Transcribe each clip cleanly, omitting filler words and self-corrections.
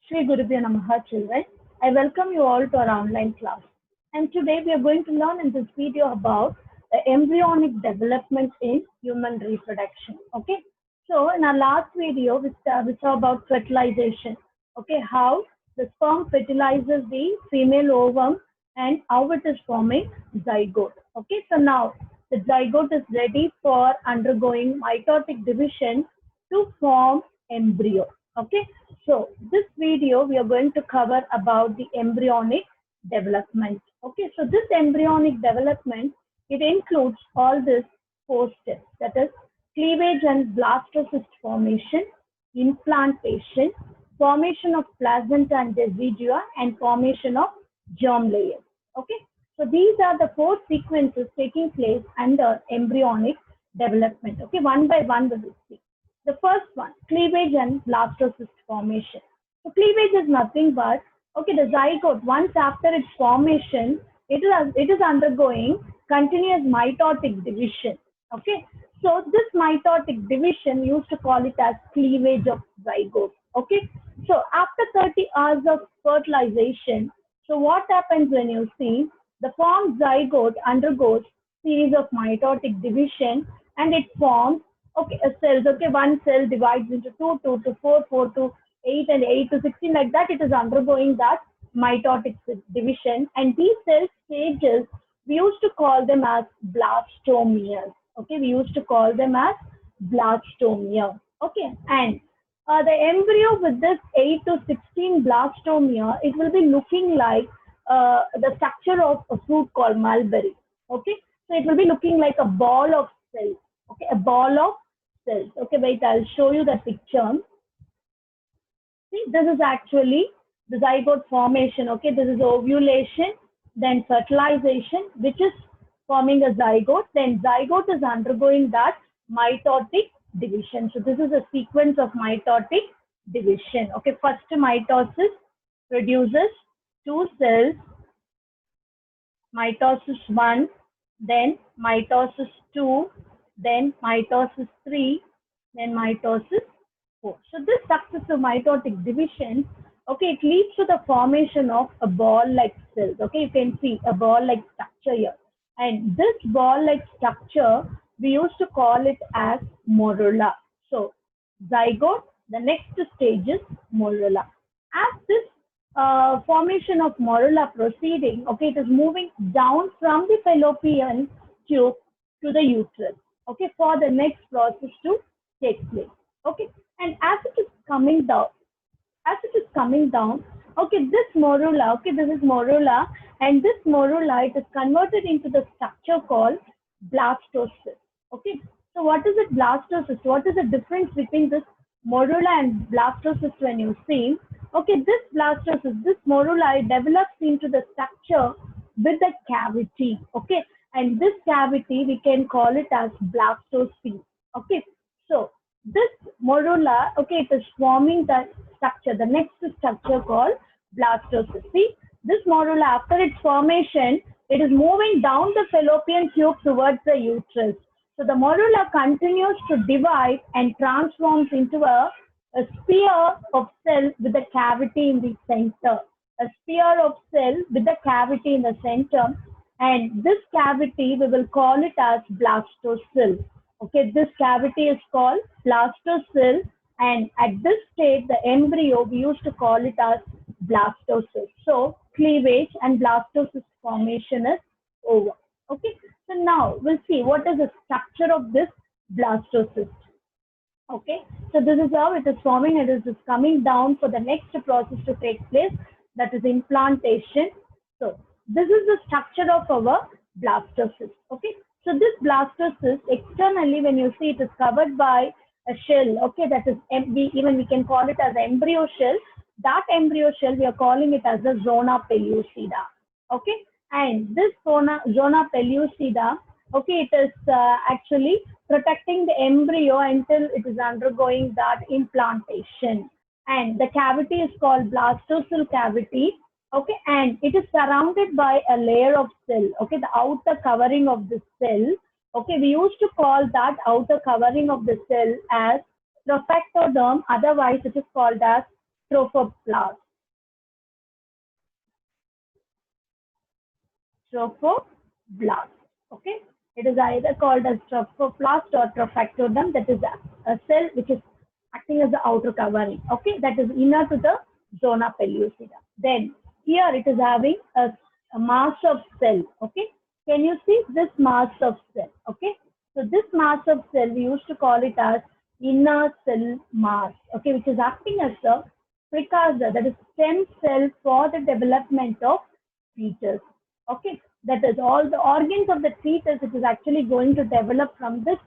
Shri Gurubhyo Namaha children. I welcome you all to our online class. And today we are going to learn in this video about the embryonic development in human reproduction. Okay. So in our last video, we saw about fertilization. Okay. How the sperm fertilizes the female ovum and how it is forming zygote. Okay. So now the zygote is ready for undergoing mitotic division to form embryo. Okay. So this video we are going to cover about the embryonic development. Okay, so this embryonic development, it includes all these four steps, that is cleavage and blastocyst formation, implantation, formation of placenta and residua, and formation of germ layers. Okay, so these are the four sequences taking place under embryonic development. Okay, one by one we will see. The first one, cleavage and blastocyst formation. So cleavage is nothing but, okay, the zygote, once after its formation, it is undergoing continuous mitotic division. Okay, so this mitotic division used to call it as cleavage of zygote. Okay, so after 30 hours of fertilization, so what happens when you see the formed zygote undergoes series of mitotic division and it forms cells. Okay, one cell divides into 2, 2 to 4, 4 to 8, and 8 to 16, like that. It is undergoing that mitotic division, and these cell stages we used to call them as blastomeres. Okay, we used to call them as blastomere. Okay, and the embryo with this 8 to 16 blastomere, it will be looking like the structure of a fruit called mulberry. Okay, so it will be looking like a ball of cells. Okay, a ball of cells. Okay, wait, I'll show you the picture. See, this is actually the zygote formation. Okay, this is ovulation, then fertilization, which is forming a zygote. Then zygote is undergoing that mitotic division. So this is a sequence of mitotic division. Okay, first mitosis produces two cells, mitosis 1, then mitosis 2, then mitosis 3, then mitosis 4. So this successive mitotic division, okay, it leads to the formation of a ball-like cells. Okay, you can see a ball-like structure here. And this ball-like structure, we used to call it as morula. So zygote, the next stage is morula. As this formation of morula proceeding, okay, it is moving down from the fallopian tube to the uterus, okay, for the next process to take place. Okay, and as it is coming down, okay, this morula, okay, this is morula, and this morula, it is converted into the structure called blastocyst. Okay, so what is it, blastocyst? What is the difference between this morula and blastocyst when you see? Okay, this blastocyst, this morula, it develops into the structure with a cavity. Okay, and this cavity we can call it as blastosphere. Okay, so this morula, okay, it is forming the structure, the next structure called blastocyst. See, this morula, after its formation, it is moving down the fallopian tube towards the uterus. So the morula continues to divide and transforms into a sphere of cell with a cavity in the center. A sphere of cell with a cavity in the center, and this cavity we will call it as blastocell. Okay, this cavity is called blastocell, and at this state, the embryo we used to call it as blastocyst. So cleavage and blastocyst formation is over. Okay, so now we'll see what is the structure of this blastocyst. Okay, so this is how it is forming. It is just coming down for the next process to take place, that is implantation. So this is the structure of our blastocyst. Okay, so this blastocyst externally, when you see, it is covered by a shell. Okay, that is even we can call it as embryo shell. That embryo shell we are calling it as the zona pellucida. Okay, and this zona pellucida, okay, it is actually protecting the embryo until it is undergoing that implantation. And the cavity is called blastocell cavity. Okay, and it is surrounded by a layer of cell. Okay, the outer covering of the cell. Okay, we used to call that outer covering of the cell as profectoderm. Otherwise, it is called as trophoblast. Trophoblast. Okay, it is either called as trophoblast or trophectoderm. That is a cell which is acting as the outer covering. Okay, that is inner to the zona pellucida. Then here it is having a mass of cell. Okay, can you see this mass of cell? Okay, so this mass of cell we used to call it as inner cell mass. Okay, which is acting as a precursor, that is stem cell for the development of fetus. Okay, that is all the organs of the fetus. It is actually going to develop from this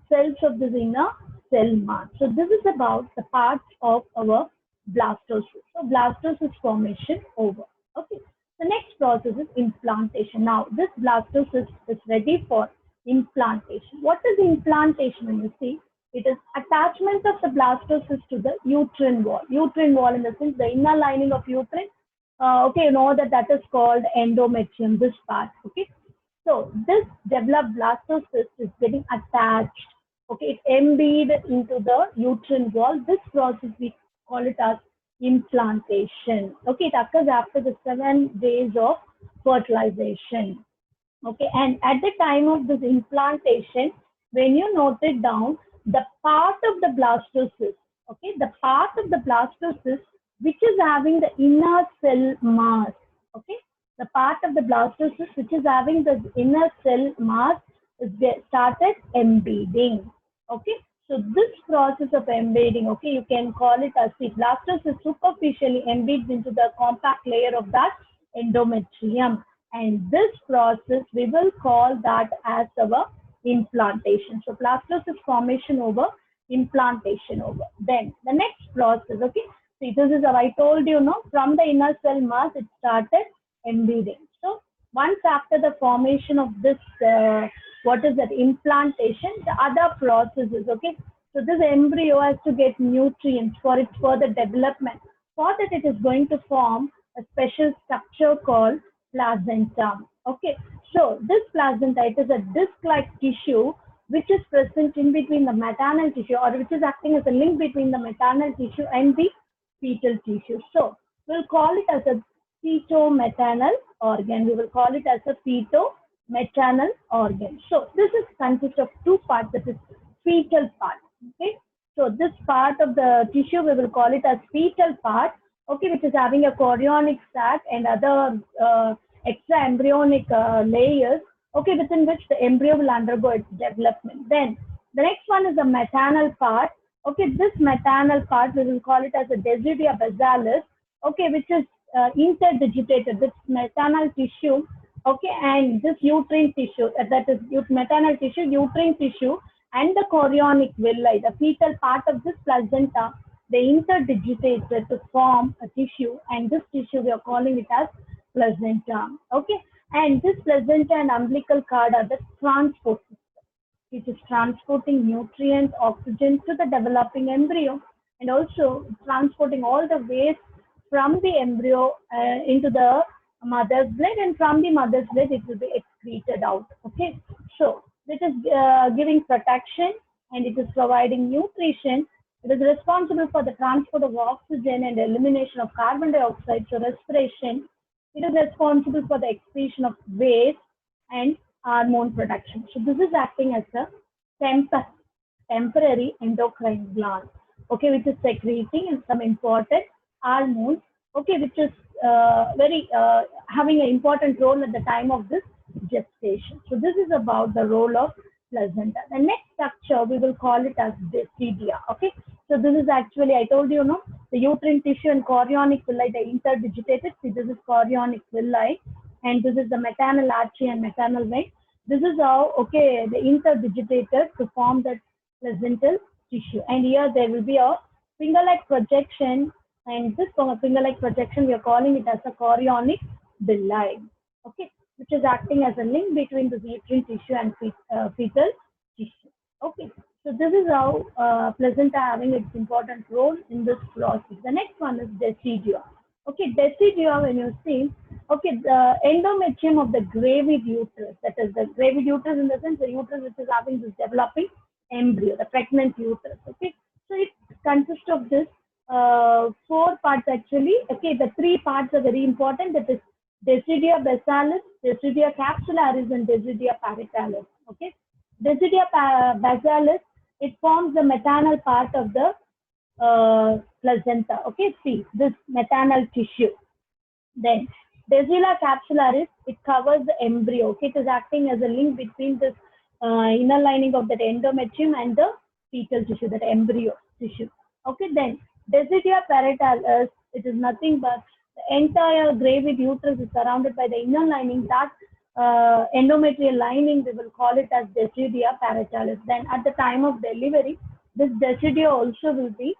cells of this inner cell mass. So this is about the parts of our blastocyst. So blastocyst formation over. Okay. The next process is implantation. Now this blastocyst is ready for implantation. What is implantation? When you see, it is attachment of the blastocyst to the uterine wall. Uterine wall in the sense the inner lining of uterine. Okay, you know that is called endometrium, this part. Okay, so this developed blastocyst is getting attached. Okay, it embedded into the uterine wall. This process we call it as implantation. Okay, it occurs after the 7 days of fertilization. Okay, and at the time of this implantation, when you note it down, the part of the blastocyst, okay, the part of the blastocyst which is having the inner cell mass, okay, the part of the blastocyst which is having the inner cell mass is started embedding. Okay, so this process of embedding, okay, you can call it as the blastocyst superficially embeds into the compact layer of that endometrium. And this process, we will call that as our implantation. So blastocyst formation over, implantation over. Then the next process, okay. See, this is how I told you, no, from the inner cell mass, it started embedding. So once after the formation of this, what is that, implantation, the other processes, okay. So this embryo has to get nutrients for its further development. For that, it is going to form a special structure called placenta. Okay, so this placenta, it is a disc-like tissue which is present in between the maternal tissue, or which is acting as a link between the maternal tissue and the fetal tissue. So we'll call it as a feto-maternal organ. We will call it as a feto-maternal organ. So this is consists of two parts, that is fetal part. Okay, so this part of the tissue we will call it as fetal part. Okay, which is having a chorionic sac and other extra embryonic layers, okay, within which the embryo will undergo its development. Then the next one is the maternal part. Okay, this maternal part we will call it as a decidia basalis, okay, which is interdigitated with maternal tissue, okay, and this uterine tissue, that is maternal tissue, uterine tissue, and the chorionic villi, the fetal part of this placenta, they interdigitated to form a tissue, and this tissue we are calling it as placenta. Okay, and this placenta and umbilical cord are the transport system, which is transporting nutrients, oxygen to the developing embryo, and also transporting all the waste from the embryo into the mother's blood, and from the mother's blood it will be excreted out. Okay, so it is giving protection, and it is providing nutrition. It is responsible for the transport of oxygen and elimination of carbon dioxide, so respiration. It is responsible for the excretion of waste and hormone production. So this is acting as a temporary endocrine gland, okay, which is secreting some important hormones, okay, which is having an important role at the time of this gestation. So this is about the role of placenta. The next structure we will call it as decidia. Okay, so this is actually, I told you, no, the uterine tissue and chorionic villi, they interdigitated. See, this is chorionic villi, and this is the maternal artery and maternal vein. This is how, okay, they interdigitated to form that placental tissue. And here there will be a finger-like projection, and this finger-like projection we are calling it as a chorionic villi. Okay, which is acting as a link between the uterine tissue and fetal tissue. Okay, so this is how placenta having its important role in this process. The next one is decidia. Okay, decidia, when you see, okay, the endometrium of the gravid uterus, that is the gravid uterus in the sense the uterus which is having this developing embryo, the pregnant uterus. Okay, so it consists of this four parts actually. Okay, the three parts are very important. That is Desidia basalis, Desidia capsularis, and Desidia paritalis. Okay, Desidia basalis, it forms the maternal part of the placenta. Okay, see this maternal tissue. Then Desidia capsularis, it covers the embryo. Okay, it is acting as a link between this inner lining of that endometrium and the fetal tissue, that embryo tissue. Okay, then Desidia paritalis, it is nothing but the entire gravid uterus is surrounded by the inner lining. That endometrial lining, we will call it as Desidia paritalis. Then at the time of delivery, this Desidia also will be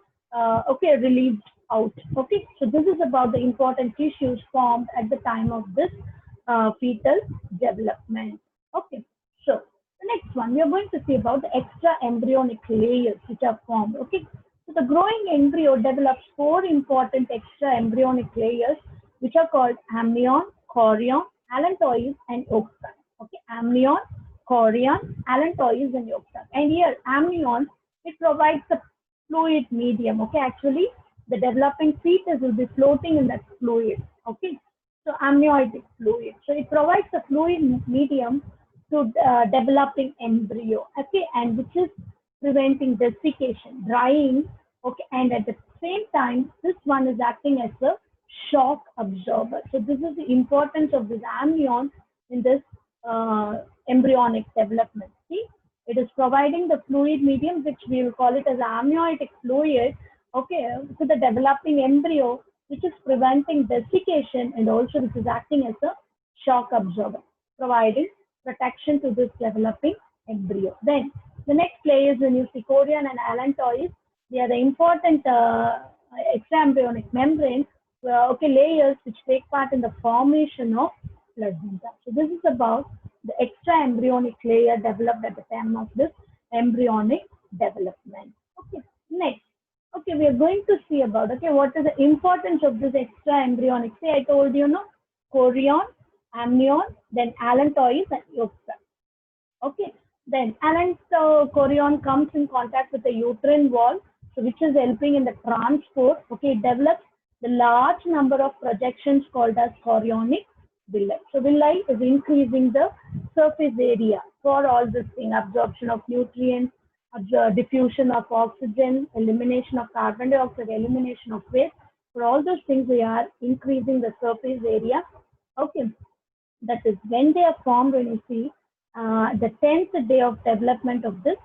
okay, released out. Okay, so this is about the important tissues formed at the time of this fetal development. Okay, so the next one, we are going to see about the extra embryonic layers which are formed. Okay, so the growing embryo develops four important extra embryonic layers which are called amnion, chorion, allantois, and yolk sac. Okay, amnion, chorion, allantois, and yolk sac. And here, amnion, it provides the fluid medium. Okay, actually, the developing fetus will be floating in that fluid. Okay, so amniotic fluid. So it provides the fluid medium to developing embryo. Okay, and which is preventing desiccation, drying. Okay, and at the same time, this one is acting as a shock absorber. So this is the importance of this amnion in this embryonic development. See, it is providing the fluid medium, which we will call it as amniotic fluid, okay, to the developing embryo, which is preventing desiccation and also which is acting as a shock absorber, providing protection to this developing embryo. Then the next layer is the chorion and allantois. They are the important extraembryonic membrane, okay, layers which take part in the formation of placenta. So this is about the extra embryonic layer developed at the time of this embryonic development. Okay, next. Okay, we are going to see about, okay, what is the importance of this extra embryonic. See, I told you, no, chorion, amnion, then allantois, and yolk sac. Okay, then chorion comes in contact with the uterine wall, so which is helping in the transport. Okay, it develops the large number of projections called as chorionic villi. So villi is increasing the surface area for all this thing, absorption of nutrients, diffusion of oxygen, elimination of carbon dioxide, elimination of waste. For all those things, we are increasing the surface area. Okay, that is when they are formed. When you see the 10th day of development of this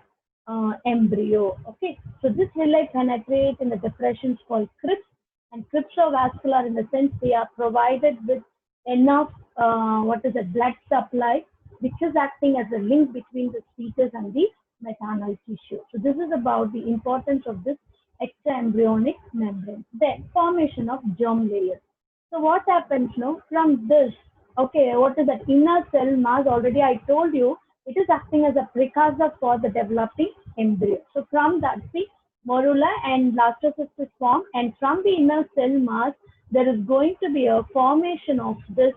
embryo. Okay, so this villi penetrate in the depressions called crypts, and crypts are vascular in the sense they are provided with enough blood supply, which is acting as a link between the fetus and the maternal tissue. So this is about the importance of this extraembryonic membrane. Then formation of germ layers. So what happens now from this? Okay, what is that inner cell mass? Already I told you it is acting as a precursor for the developing embryo. So from that, see, morula and blastocyst is formed, and from the inner cell mass, there is going to be a formation of this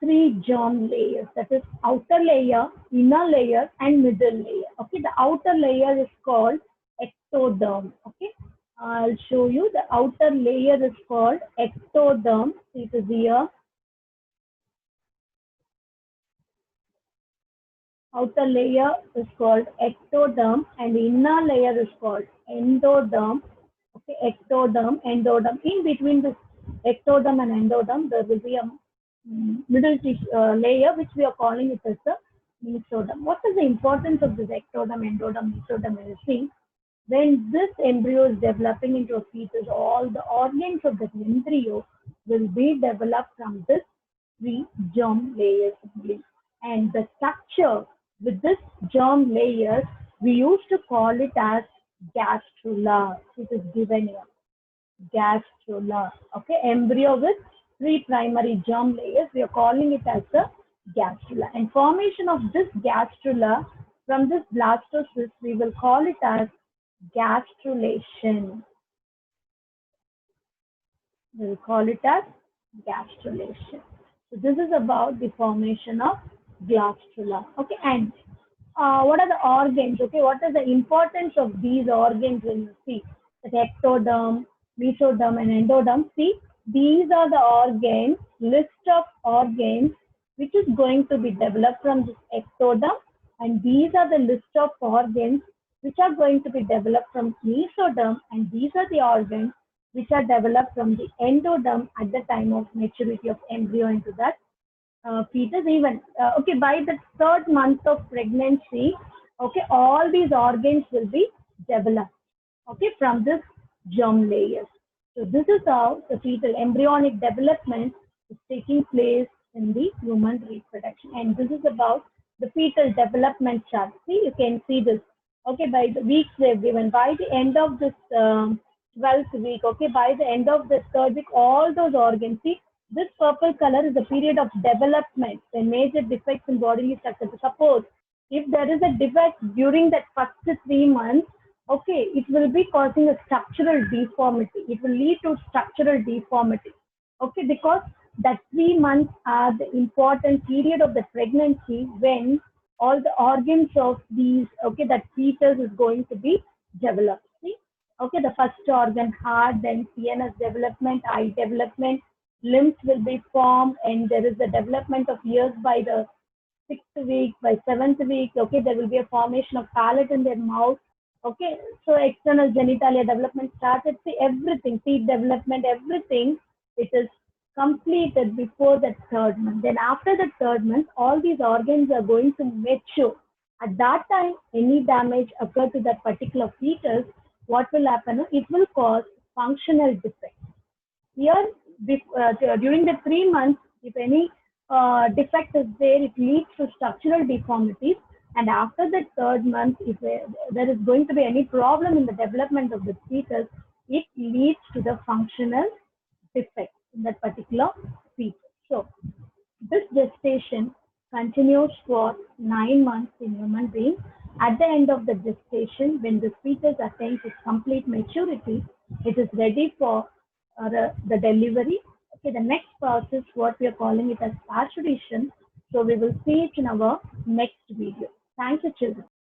three germ layers, that is outer layer, inner layer, and middle layer. Okay, the outer layer is called ectoderm. Okay, I'll show you. The outer layer is called ectoderm. It is here. Outer layer is called ectoderm, and the inner layer is called endoderm. Okay, ectoderm, endoderm. In between this ectoderm and endoderm, there will be a middle layer, which we are calling it as the mesoderm. What is the importance of this ectoderm, endoderm, mesoderm? See, when this embryo is developing into a fetus, all the organs of the embryo will be developed from this three germ layers only. And the structure with this germ layer, we used to call it as gastrula. It is given here. Gastrula. Okay, embryo with three primary germ layers, we are calling it as the gastrula. And formation of this gastrula from this blastocyst, we will call it as gastrulation. We will call it as gastrulation. So this is about the formation of gastrula. Okay, and what are the organs? Okay, what is the importance of these organs when you see? the ectoderm, mesoderm, and endoderm. See, these are the organs, list of organs which is going to be developed from this ectoderm, and these are the list of organs which are going to be developed from mesoderm, and these are the organs which are developed from the endoderm at the time of maturity of embryo into that fetus. Even okay, by the third month of pregnancy, okay, all these organs will be developed, okay, from this germ layers. So this is how the fetal embryonic development is taking place in the human reproduction, and this is about the fetal development chart. See, you can see this, okay, by the weeks they've given. By the end of this 12th week, okay, by the end of the third week, all those organs, see, this purple color is the period of development when major defects in bodily structure. Suppose if there is a defect during that first 3 months, okay, it will be causing a structural deformity. It will lead to structural deformity, okay, because that 3 months are the important period of the pregnancy when all the organs of these, okay, that fetus is going to be developed. See, okay, the first organ, heart, then CNS development, eye development, limbs will be formed, and there is the development of ears by the 6th week. By 7th week, okay, there will be a formation of palate in their mouth. Okay, so external genitalia development started. See, everything, teeth development, everything, it is completed before the third month. Then after the third month, all these organs are going to mature. At that time, any damage occur to that particular fetus, what will happen? It will cause functional defect. Here, during the 3 months, if any defect is there, it leads to structural deformities. And after the third month, if there is going to be any problem in the development of the fetus, it leads to the functional defect in that particular fetus. So, this gestation continues for 9 months in human beings. At the end of the gestation, when the fetus attains its complete maturity, it is ready for the delivery. Okay, the next process, what we are calling it as parturition. So we will see it in our next video. Thank you, children.